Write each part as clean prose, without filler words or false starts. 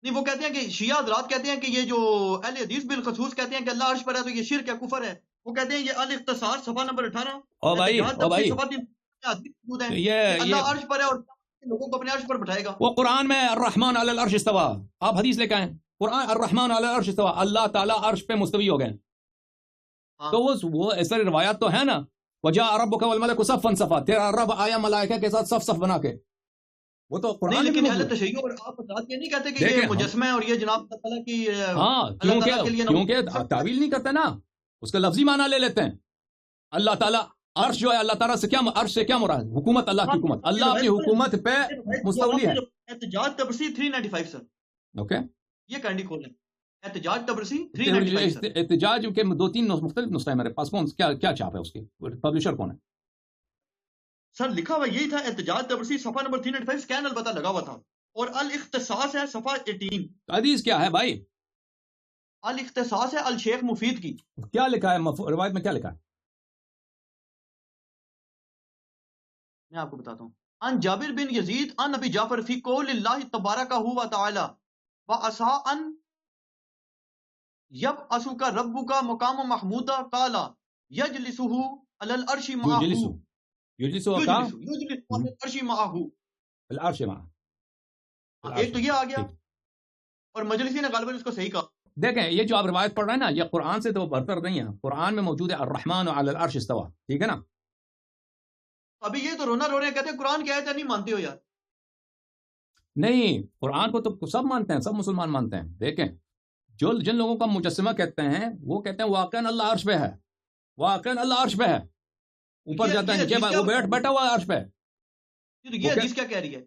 نہیں وہ کہتے ہیں کہ شیعہ حضرات کہتے ہیں کہ یہ جو اہل حدیث بالخصوص کہتے ہیں کہ اللہ عرش پر ہے تو یہ شرک ہے، کفر ہے. وہ کہتے ہیں یہ الاختصار صفحہ نمبر 18 او بھائی صفحہ 3 حدیث موجود ہے کہ اللہ عرش پر ہے اور لوگوں کو اپنے عرش پر بٹھائے گا. وہ قرآن میں الرحمن علی العرش استوى، آپ حدیث لے کے آئیں، قرآن الرحمن علی العرش استوى، اللہ تعالیٰ عرش پہ مستوی ہو گئے. تو وہ ایسے روایات تو ہے نا، وجاء ربک والملک صفا صفا، تیرا رب آیا ملائکہ کے ساتھ صف صف بنا کے. وہ تو قرآن نہیں، لیکن میں اہل تشیع اور آپ حضرات یہ نہیں کہتے کہ یہ مجسمہ ہے اور یہ جناب تعالیٰ کی ہاں کیونکہ تعویل نہیں کرتے نا، اس کا لفظی معنی لے لیتے ہیں. اللہ تعالیٰ عرش جو ہے، اللہ تعالیٰ سے کیا عرش سے کیا مراد؟ حکومت، اللہ کی حکومت، اللہ اپنی حکومت پہ مستولی ہے. احتجاج تبرسی 395 سر. اوکے، یہ کینڈی کھول لیں، احتجاج تبرسی 395 سر. احتجاج کے 2-3 مختلف نسخے ہیں میرے پاس، کون کیا چھاپ ہے اس کی، پبلشر کون ہے سر؟ لکھا ہوا یہی تھا، احتجاج تبرسی صفحہ نمبر 395، سکین البتہ لگا ہوا تھا. اور الاختصاص ہے صفحہ 18. حدیث کیا ہے بھائی؟ الاختصاص ہے الشیخ مفید کی. کیا لکھا ہے روایت میں، کیا لکھا ہے؟ میں آپ کو بتاتا ہوں. ان جابر بن یزید ان ابی جعفر فی قول اللہ تبارک و تعالی وعسى ان یبعثک ربک مقام محمودا قال یجلسہ علی العرش معه یجلسو العرش معه. العرش معه. ایک تو یہ آ گیا اور مجلسی نے غالباً اس کو صحیح کہا. دیکھیں یہ جو آپ روایت پڑھ رہے ہیں نا، یہ قرآن سے تو برتر نہیں ہے، قرآن میں موجود ہے الرحمن علی العرش استوى، ٹھیک ہے نا. ابھی یہ تو رونا رو رہے ہیں، کہتے ہیں قرآن کی آیت نہیں مانتے ہو یار. نہیں، قرآن کو تو سب مانتے ہیں، سب مسلمان مانتے ہیں. دیکھیں جن لوگوں کا مجسمہ کہتے ہیں، وہ کہتے ہیں واقعاً اللہ عرش پہ ہے، واقعاً اللہ عرش پہ ہے، اوپر جاتا ہے نیچے، وہ بیٹھا ہوا ہے عرش پہ. یہ حدیث کیا کہہ رہی ہے؟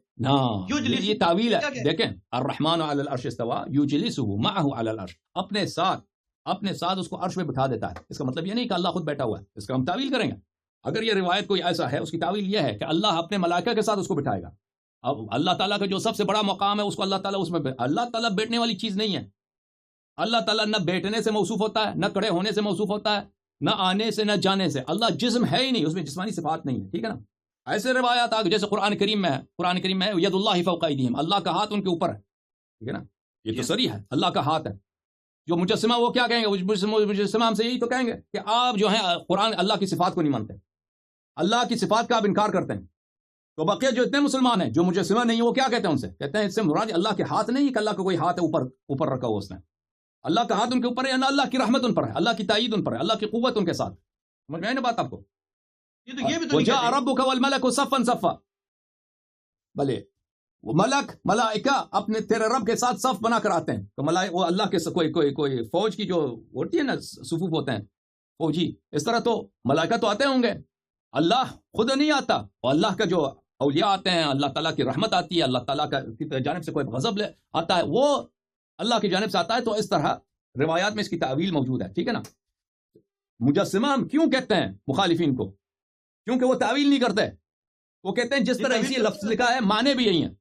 یہ تعویل ہے. دیکھیں الرحمن علی العرش استوى یجلسہ معه علی العرش، اپنے ساتھ اس کو عرش پہ بٹھا دیتا ہے. اس کا مطلب یہ نہیں کہ اللہ خود بیٹھا ہوا ہے، اس کا ہم تعویل کریں گے. اگر یہ روایت کوئی ایسا ہے، اس کی تعویل یہ ہے کہ اللہ اپنے ملائکہ کے ساتھ اس کو بٹھائے گا. اب اللہ تعالیٰ کا جو سب سے بڑا مقام ہے، اس کو اللہ تعالیٰ اس میں اللہ تعالیٰ بیٹھنے والی چیز نہیں ہے. اللہ تعالیٰ نہ بیٹھنے سے موصوف ہوتا ہے، نہ کھڑے ہونے سے موصوف ہوتا ہے، نہ آنے سے، نہ جانے سے. اللہ جسم ہے ہی نہیں، اس میں جسمانی صفات نہیں ہے، ٹھیک ہے نا. ایسے روایات آگے جیسے قرآن کریم میں ہے ید اللہ فوق ایدیہم، اللہ کا ہاتھ ان کے اوپر ہے، ٹھیک ہے نا. یہ تو صریح ہے، اللہ کا ہاتھ ہے. جو مجسمہ وہ کیا کہیں گے؟ مجسمہ ہم سے یہی تو کہیں گے کہ آپ جو ہیں قرآن اللہ کی صفات کو نہیں مانتے، اللہ کی صفات کا آپ انکار کرتے ہیں. تو بقیہ جو اتنے مسلمان ہیں جو مجسمہ نہیں، وہ کیا کہتے ہیں؟ ان سے کہتے ہیں اس سے مراد اللہ کے ہاتھ نہیں کہ اللہ کا کوئی ہاتھ ہے اوپر رکھا ہوا اس نے. اللہ کا ہاتھ ان کے اوپر ہے، اللہ کی رحمت ان پر ہے، اللہ کی تائید ان پر ہے، اللہ کی قوت ان کے ساتھ. سمجھ میں آئی نا بات آپ کو؟ وجاء ربک والملک صفا صفا، بھلے وہ ملائکہ اپنے تیرے رب کے ساتھ صف بنا کر آتے ہیں. تو وہ اللہ کے کوئی فوج کی جو ہوتی ہے نا، صفوف ہوتے ہیں فوجی، اس طرح تو ملائکہ تو آتے ہوں گے. اللہ خود نہیں آتا، اور اللہ کا جو اولیاء آتے ہیں، اللہ تعالیٰ کی رحمت آتی ہے، اللہ تعالیٰ کی جانب سے کوئی غضب آتا ہے، وہ اللہ کی جانب سے آتا ہے. تو اس طرح روایات میں اس کی تعویل موجود ہے، ٹھیک ہے نا. مجسمہ ہم کیوں کہتے ہیں مخالفین کو؟ کیونکہ وہ تعویل نہیں کرتے. وہ کہتے ہیں جس طرح اسی لفظ لکھا ہے معنی بھی یہی ہیں،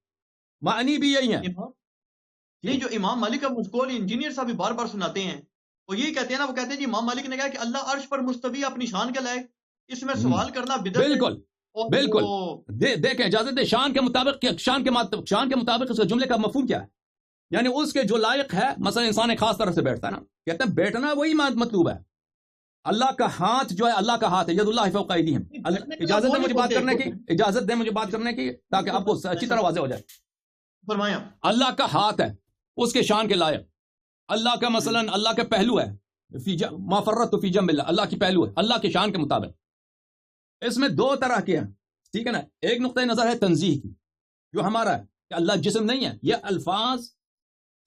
معنی بھی یہی ہیں. نہیں، جو امام مالک کا مذکور انجینئر صاحب بار بار سناتے ہیں، وہ یہی کہتے ہیں نا، وہ کہتے ہیں جی امام مالک نے کہا کہ اللہ عرش پر مستوی اپنی شان کے لائق، اس میں سوال کرنا بدعت ہے. بالکل. دیکھیں اجازت دے، شان کے مطابق اس جملے کا مفہوم کیا ہے؟ یعنی اس کے جو لائق ہے. مثلا انسان ایک خاص طرح سے بیٹھتا ہے نا، کہتے ہیں بیٹھنا وہی مطلوب ہے. اللہ کا ہاتھ جو ہے، اللہ کا ہاتھ ہے، ید اللہ فوق ایدیہم. اجازت دیں مجھے بات کرنے کی، تاکہ آپ کو اچھی طرح واضح ہو جائے. فرمایا اللہ کا ہاتھ ہے، اس کے شان کے لائق. اللہ کا مثلا اللہ کا پہلو ہے، ما فرطت فی جنب اللہ، اللہ کی پہلو ہے اللہ کے شان کے مطابق. اس میں دو طرح کے ہیں، ٹھیک ہے نا. ایک نقطہ نظر ہے تنزیہ کی، جو ہمارا ہے کہ اللہ جسم نہیں ہے. یہ الفاظ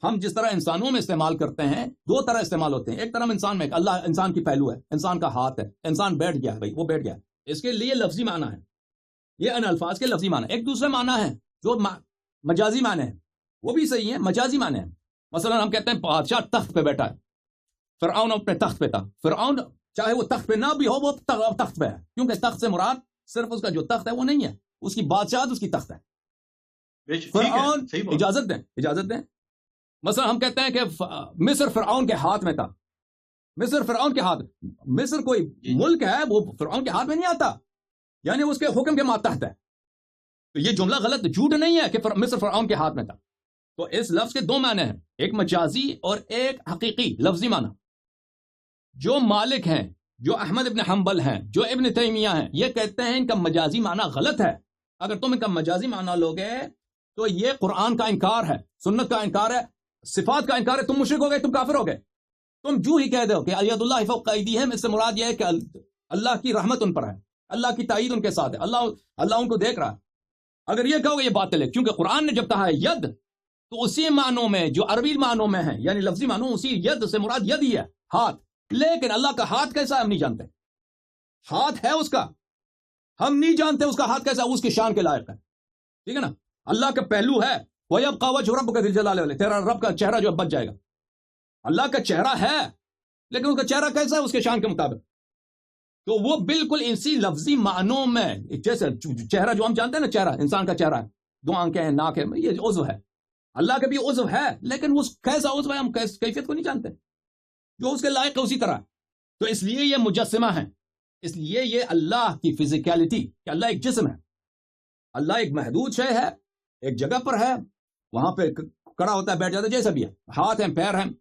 ہم جس طرح انسانوں میں استعمال کرتے ہیں، دو طرح استعمال ہوتے ہیں. ایک طرح انسان میں اللہ انسان کی پہلو ہے، انسان کا ہاتھ ہے، انسان بیٹھ گیا ہے، بھائی وہ بیٹھ گیا ہے. اس کے لیے لفظی معنی ہے، یہ ان الفاظ کے لفظی معنی. ایک دوسرے معنی ہے جو مجازی معنی ہے، وہ بھی صحیح ہے، مجازی معنی ہے. مثلا ہم کہتے ہیں بادشاہ تخت پہ بیٹھا ہے، فرعون اپنے تخت پہ تھا. فرعون چاہے وہ تخت پہ نہ بھی ہو، وہ تخت پہ ہے، کیونکہ تخت سے مراد صرف اس کا جو تخت ہے وہ نہیں ہے، اس کی بادشاہت اس کی تخت ہے. فرعون اجازت دیں مثلا ہم کہتے ہیں کہ مصر فرعون کے ہاتھ میں تھا. مصر کوئی ملک ہے، وہ فرعون کے ہاتھ میں نہیں آتا، یعنی اس کے حکم کے ماتحت ہے. تو یہ جملہ غلط، جھوٹ نہیں ہے کہ مصر فرعون کے ہاتھ میں تھا. تو اس لفظ کے دو معنی ہیں، ایک مجازی اور ایک حقیقی لفظی معنی۔ جو مالک ہیں، جو احمد ابن حنبل ہیں، جو ابن تیمیہ ہیں، یہ کہتے ہیں ان کا مجازی معنی غلط ہے۔ اگر تم ان کا مجازی معنی لوگے تو یہ قرآن کا انکار ہے، سنت کا انکار ہے، صفات کا انکار ہے، تم مشرک ہو گئے، تم کافر ہو گئے۔ تم جو ہی کہہ دو کہ ید اللہ فوق ایدیہم، اس سے مراد یہ ہے کہ اللہ کی رحمت ان پر ہے، اللہ کی تائید ان کے ساتھ ہے، اللہ ان کو دیکھ رہا ہے۔ اگر یہ کہو گے یہ باطل ہے، کیونکہ قرآن نے جب کہا ہے ید تو اسی معنوں میں جو عربی معنوں میں ہیں، یعنی لفظی معنوں، اسی ید سے مراد ید ہی ہے، ہاتھ۔ لیکن اللہ کا ہاتھ کیسا ہے ہم نہیں جانتے، ہاتھ ہے اس کا، ہم نہیں جانتے اس کا ہاتھ کیسا، اس کی شان کے لائق ہے، ٹھیک ہے نا۔ اللہ کا پہلو ہے، وَيَبْقَى وَجْهُ رَبُّكَ ذِو الْجَلَالِ وَالْإِكْرَامِ، تیرا رب کا چہرہ جو بچ جائے گا۔ اللہ کا چہرہ ہے، لیکن اس کا چہرہ کیسا ہے، اس کے شان کے مطابق۔ تو وہ بالکل اسی لفظی معنوں میں، جیسے چہرہ جو ہم جانتے ہیں نا، چہرہ انسان کا چہرہ ہے، 2 آنکھیں ہیں، ناک ہے، یہ عضو ہے۔ اللہ کا بھی عضو ہے، لیکن اس کیسا عضو ہے ہم کیفیت کو نہیں جانتے، جو اس کے لائق ہے اسی طرح۔ تو اس لیے یہ مجسمہ ہے، اس لیے یہ اللہ کی فزیکیلٹی، کہ اللہ ایک جسم ہے، اللہ ایک محدود شے ہے، ایک جگہ پر ہے، وہاں پہ کھڑا ہوتا ہے، بیٹھ جاتا ہے، جیسا بھی ہے، ہاتھ ہیں، پیر ہیں،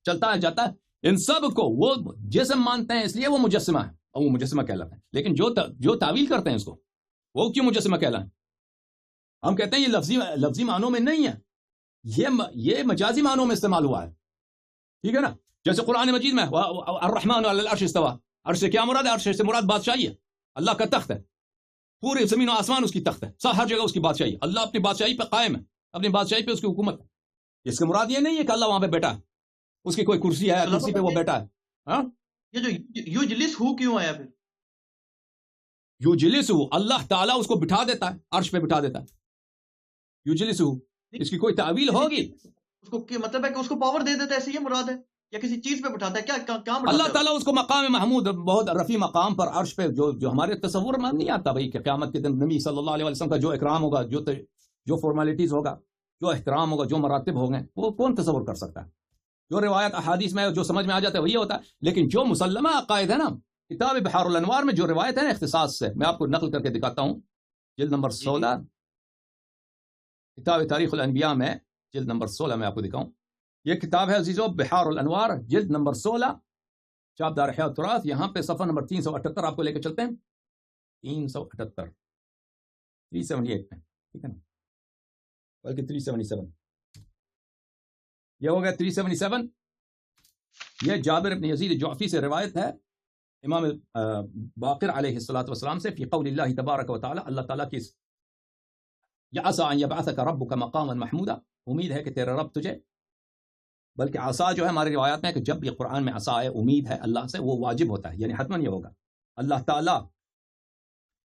چلتا ہے، جاتا ہے، ان سب کو وہ جسم مانتے ہیں، اس لیے وہ مجسمہ ہے، اور وہ مجسمہ کہلاتا ہے۔ لیکن جو تعویل کرتے ہیں اس کو، وہ کیوں مجسمہ کہلائیں؟ ہم کہتے ہیں یہ لفظی معنوں میں نہیں ہے، یہ مجازی معنوں میں استعمال ہوا ہے، ٹھیک ہے نا۔ جیسے قرآن مجید میں الرحمن علی العرش استوى، عرش سے کیا مراد ہے؟ عرش سے مراد بادشاہی ہے، اللہ کا تخت ہے، پورے زمین و آسمان اس کی تخت ہے، ہر جگہ اس کی بادشاہی ہے، اللہ اپنی بادشاہی پہ قائم ہے، اپنی بادشاہی پہ اس کی حکومت ہے۔ اس کے مراد یہ نہیں ہے کہ اللہ وہاں پہ بیٹھا ہے، اس کی کوئی کرسی ہے، کرسی پہ وہ بیٹھا ہے۔ ہاں، یہ جو یجلس ہو کیوں آیا پھر؟ یجلس ہو، اللہ تعالیٰ اس کو بٹھا دیتا ہے، عرش پہ بٹھا دیتا ہے، یجلس ہو، اس کی کوئی تعویل ہوگی؟ اس کو مطلب ہے کہ اس کو پاور دے دیتا ہے، ایسے یہ مراد ہے، یا کسی چیز پہ بٹھاتا ہے؟ کیا اللہ تعالیٰ اس کو مقام محمود، بہت رفیع مقام پر عرش پہ، جو ہمارے تصور میں نہیں آتا بھائی، کہ قیامت کے دن نبی صلی اللہ علیہ وسلم کا جو اکرام ہوگا، جو فارمیلٹیز ہوگا، جو احترام ہوگا، جو مراتب ہوں گے، وہ کون تصور کر سکتا ہے؟ جو روایت احادیث میں جو سمجھ میں آ جاتا ہے وہی ہوتا ہے۔ لیکن جو مسلمہ عقائد ہے نا، کتاب بحار الانوار میں جو روایت ہے نا اختصاص سے، میں آپ کو نقل کر کے دکھاتا ہوں، جلد نمبر 16، کتاب تاریخ الانبیاء میں جلد نمبر 16 میں آپ کو دکھاؤں۔ یہ کتاب ہے عزیزو بحار الانوار، جلد نمبر 16، چاپ دار احیاء التراث، یہاں پہ صفحہ نمبر 378 آپ کو لے کے چلتے ہیں، 378 378 میں، ٹھیک ہے نا، بلکہ 377، یہ ہو گیا 377۔ یہ جابر بن یزید جعفی سے روایت ہے، امام باقر علیہ الصلوۃ والسلام سے، فی قول اللہ تبارک و تعالی، اللہ تعالیٰ کی عسى ان يبعثك ربك مقاما محمودا، امید ہے کہ تیرا رب تجھے، بلکہ عصا جو ہے ہماری روایات میں کہ جب یہ قرآن میں عصا ہے، امید ہے اللہ سے، وہ واجب ہوتا ہے، یعنی حتماً یہ ہوگا، اللہ تعالیٰ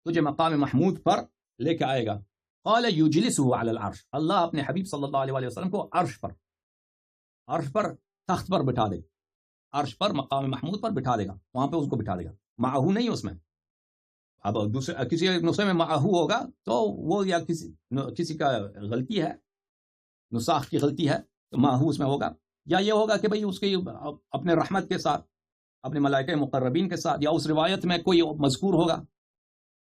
تجھے مقام محمود پر لے کے آئے گا۔ قال یجلسه علی العرش، اللہ اپنے حبیب صلی اللہ علیہ وسلم کو عرش پر تخت پر بٹھا دے، عرش پر مقام محمود پر بٹھا دے گا، وہاں پہ اس کو بٹھا دے گا، معہو نہیں اس میں۔ اب دوسرے کسی نسخے میں معہو ہوگا تو وہ یا کسی کا غلطی ہے، نساخ کی غلطی ہے، تو معہو اس میں ہوگا، یا یہ ہوگا کہ بھئی اس کی اپنے رحمت کے ساتھ، اپنے ملائکہ مقربین کے ساتھ، یا اس روایت میں کوئی مذکور ہوگا،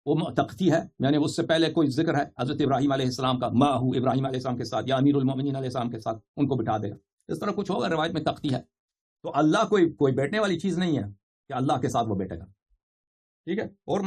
وہ تختی ہے، یعنی اس سے پہلے کوئی ذکر ہے حضرت ابراہیم علیہ السلام کا، معہو ابراہیم علیہ السلام کے ساتھ، یا امیر المومنین علیہ السلام کے ساتھ، ان کو بٹھا دے گا، اس طرح کچھ ہوگا، روایت میں تختی ہے۔ تو اللہ کوئی بیٹھنے والی چیز نہیں ہے کہ اللہ کے ساتھ وہ بیٹھے گا، ٹھیک ہے۔ اور